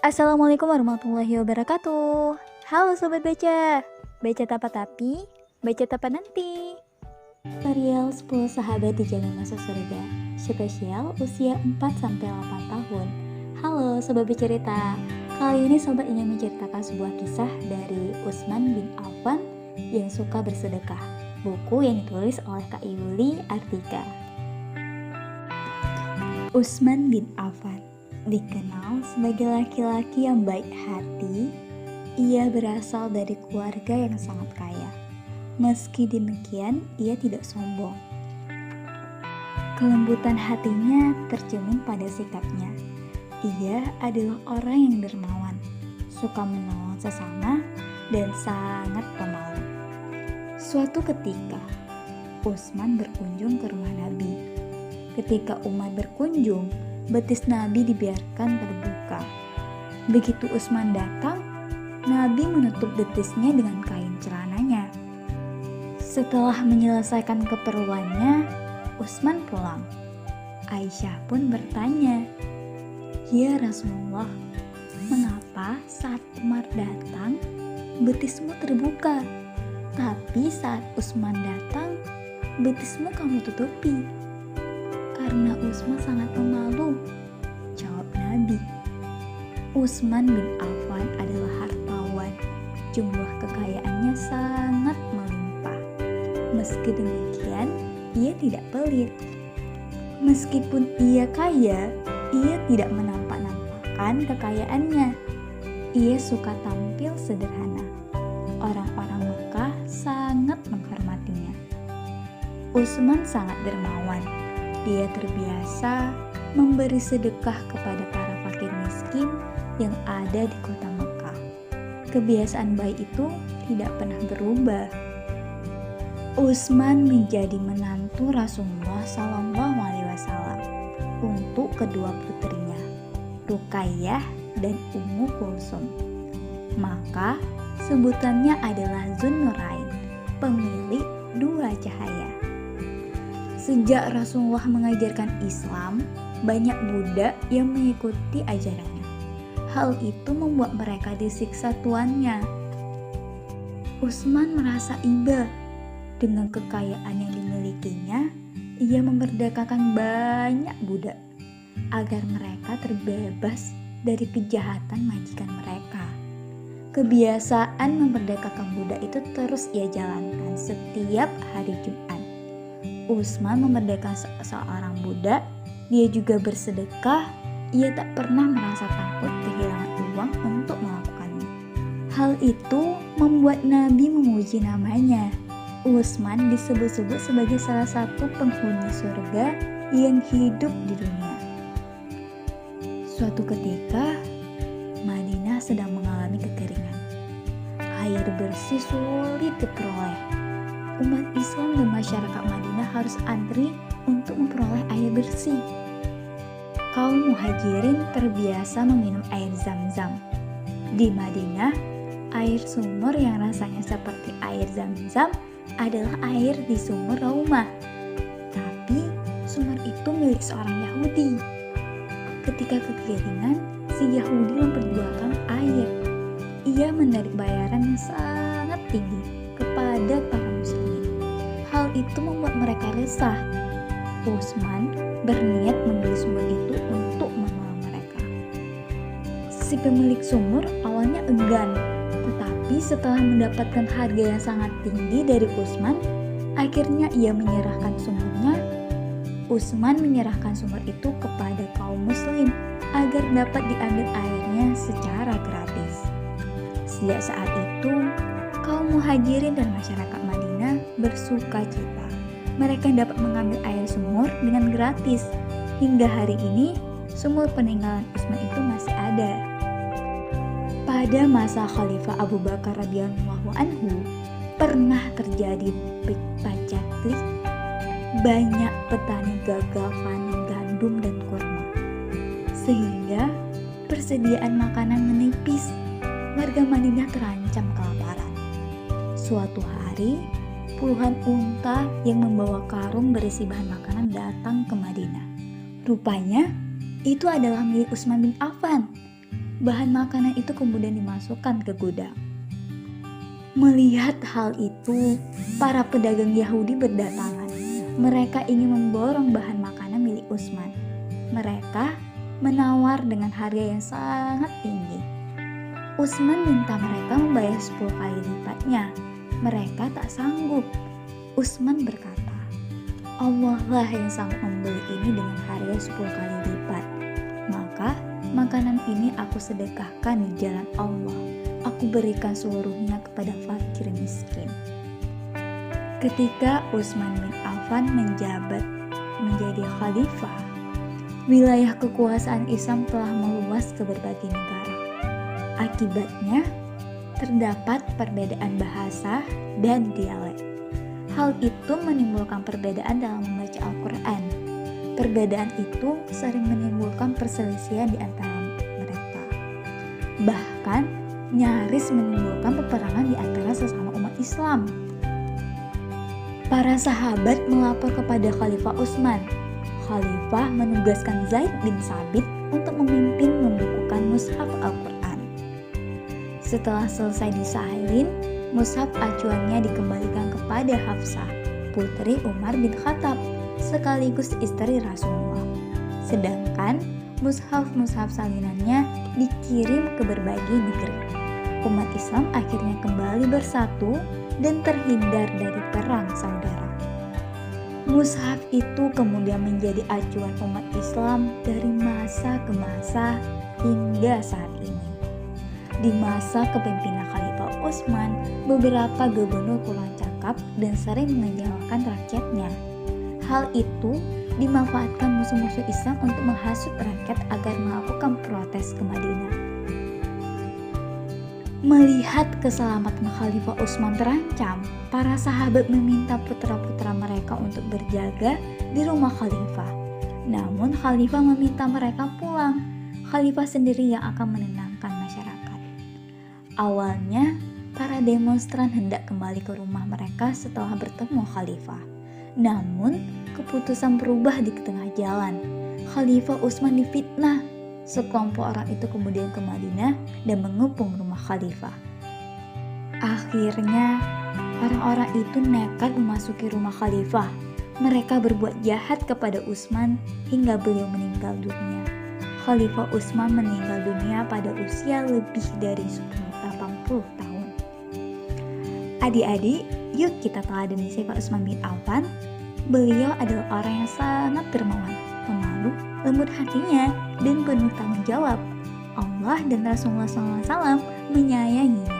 Assalamualaikum warahmatullahi wabarakatuh. Halo Sobat Baca. Baca Tapa Tapi, baca Tapa Nanti. Serial 10 Sahabat di Jalan Masuk Surga, spesial usia 4-8 tahun. Halo Sobat Bercerita. Kali ini Sobat ingin menceritakan sebuah kisah dari Utsman bin Affan yang suka bersedekah. Buku yang ditulis oleh Kak Yuli Artika. Utsman bin Affan dikenal sebagai laki-laki yang baik hati. Ia berasal dari keluarga yang sangat kaya. Meski demikian, ia tidak sombong. Kelembutan hatinya tercermin pada sikapnya. Ia adalah orang yang dermawan, suka menolong sesama, dan sangat pemalu. Suatu ketika, Utsman berkunjung ke rumah Nabi. Ketika umat berkunjung, betis Nabi dibiarkan terbuka. Begitu Utsman datang, Nabi menutup betisnya dengan kain celananya. Setelah menyelesaikan keperluannya, Utsman pulang. Aisyah pun bertanya, "Ya Rasulullah, mengapa saat Umar datang, betismu terbuka, tapi saat Utsman datang, betismu kamu tutupi?" "Karena Utsman sangat pemalu," jawab Nabi. Utsman bin Affan adalah hartawan. Jumlah kekayaannya sangat melimpah. Meski demikian, ia tidak pelit. Meskipun ia kaya, ia tidak menampak-nampakkan kekayaannya. Ia suka tampil sederhana. Orang-orang Mekah sangat menghormatinya. Utsman sangat dermawan. Dia terbiasa memberi sedekah kepada para fakir miskin yang ada di kota Mekah. Kebiasaan baik itu tidak pernah berubah. Utsman menjadi menantu Rasulullah SAW untuk kedua putrinya, Ruqayyah dan Ummu Kulsum. Maka sebutannya adalah Zunnurain, pemilik dua cahaya. Sejak Rasulullah mengajarkan Islam, banyak budak yang mengikuti ajarannya. Hal itu membuat mereka disiksa tuannya. Utsman merasa iba. Dengan kekayaan yang dimilikinya, ia memerdekakan banyak budak agar mereka terbebas dari kejahatan majikan mereka. Kebiasaan memerdekakan budak itu terus ia jalankan setiap hari Jumat. Utsman memerdekakan seorang budak, dia juga bersedekah, ia tak pernah merasa takut kehilangan uang untuk melakukannya. Hal itu membuat Nabi memuji namanya. Utsman disebut-sebut sebagai salah satu penghuni surga yang hidup di dunia. Suatu ketika, Madinah sedang mengalami kekeringan. Air bersih sulit diperoleh. Umat Islam dan masyarakat Madinah harus antri untuk memperoleh air bersih. Kaum muhajirin terbiasa meminum air Zam-Zam. Di Madinah, air sumur yang rasanya seperti air Zam-Zam adalah air di sumur Raumah. Tapi sumur itu milik seorang Yahudi. Ketika kekeringan, si Yahudi memperjualkan air. Ia menarik bayaran yang sangat tinggi kepada para muslimin. Hal itu membuat mereka resah. Utsman berniat membeli sumur itu untuk menolong mereka. Si pemilik sumur awalnya enggan, tetapi setelah mendapatkan harga yang sangat tinggi dari Utsman, akhirnya ia menyerahkan sumurnya. Utsman menyerahkan sumur itu kepada kaum muslim agar dapat diambil airnya secara gratis. Sejak saat itu, kaum muhajirin dan masyarakat Madinah bersuka cita. Mereka dapat mengambil air sumur dengan gratis. Hingga hari ini, sumur peninggalan Utsman itu masih ada. Pada masa Khalifah Abu Bakar radhiyallahu anhu, pernah terjadi pacaklik. Banyak petani gagal panen gandum dan kurma, sehingga persediaan makanan menipis. Warga Madinah terancam kelaparan. Suatu hari, puluhan unta yang membawa karung berisi bahan makanan datang ke Madinah. Rupanya, itu adalah milik Utsman bin Affan. Bahan makanan itu kemudian dimasukkan ke gudang. Melihat hal itu, para pedagang Yahudi berdatangan. Mereka ingin memborong bahan makanan milik Utsman. Mereka menawar dengan harga yang sangat tinggi. Utsman minta mereka membayar 10 kali lipatnya. Mereka tak sanggup. Utsman berkata, Allah lah yang sanggup membeli ini dengan harga 10 kali lipat. Maka makanan ini aku sedekahkan di jalan Allah. Aku berikan seluruhnya kepada fakir miskin. Ketika Utsman bin Affan menjabat menjadi khalifah, wilayah kekuasaan Islam telah meluas ke berbagai negara. Akibatnya, terdapat perbedaan bahasa dan dialek. Hal itu menimbulkan perbedaan dalam membaca Al-Quran. Perbedaan itu sering menimbulkan perselisihan di antara mereka. Bahkan, nyaris menimbulkan peperangan di antara sesama umat Islam. Para sahabat melapor kepada Khalifah Utsman. Khalifah menugaskan Zaid bin Tsabit untuk memimpin membukukan mushaf Al-Quran. Setelah selesai disalin, mushaf acuannya dikembalikan kepada Hafsah, putri Umar bin Khattab, sekaligus istri Rasulullah. Sedangkan mushaf-mushaf salinannya dikirim ke berbagai negeri. Umat Islam akhirnya kembali bersatu dan terhindar dari perang saudara. Mushaf itu kemudian menjadi acuan umat Islam dari masa ke masa hingga saat ini. Di masa kepemimpinan Khalifah Utsman, beberapa gubernur kurang cakap dan sering mengecewakan rakyatnya. Hal itu dimanfaatkan musuh-musuh Islam untuk menghasut rakyat agar melakukan protes ke Madinah. Melihat keselamatan Khalifah Utsman terancam, para sahabat meminta putra-putra mereka untuk berjaga di rumah Khalifah. Namun Khalifah meminta mereka pulang. Khalifah sendiri yang akan menenangkan masyarakat. Awalnya, para demonstran hendak kembali ke rumah mereka setelah bertemu Khalifah. Namun, keputusan berubah di tengah jalan. Khalifah Utsman difitnah. Sekelompok orang itu kemudian ke Madinah dan mengepung rumah Khalifah. Akhirnya, orang-orang itu nekat memasuki rumah Khalifah. Mereka berbuat jahat kepada Utsman hingga beliau meninggal dunia. Khalifah Utsman meninggal dunia pada usia lebih dari 80 tahun. Adik-adik, yuk kita teladani sifat Utsman bin Affan. Beliau adalah orang yang sangat dermawan, pemalu, lembut hatinya, dan penuh tanggung jawab. Allah dan Rasulullah SAW menyayanginya.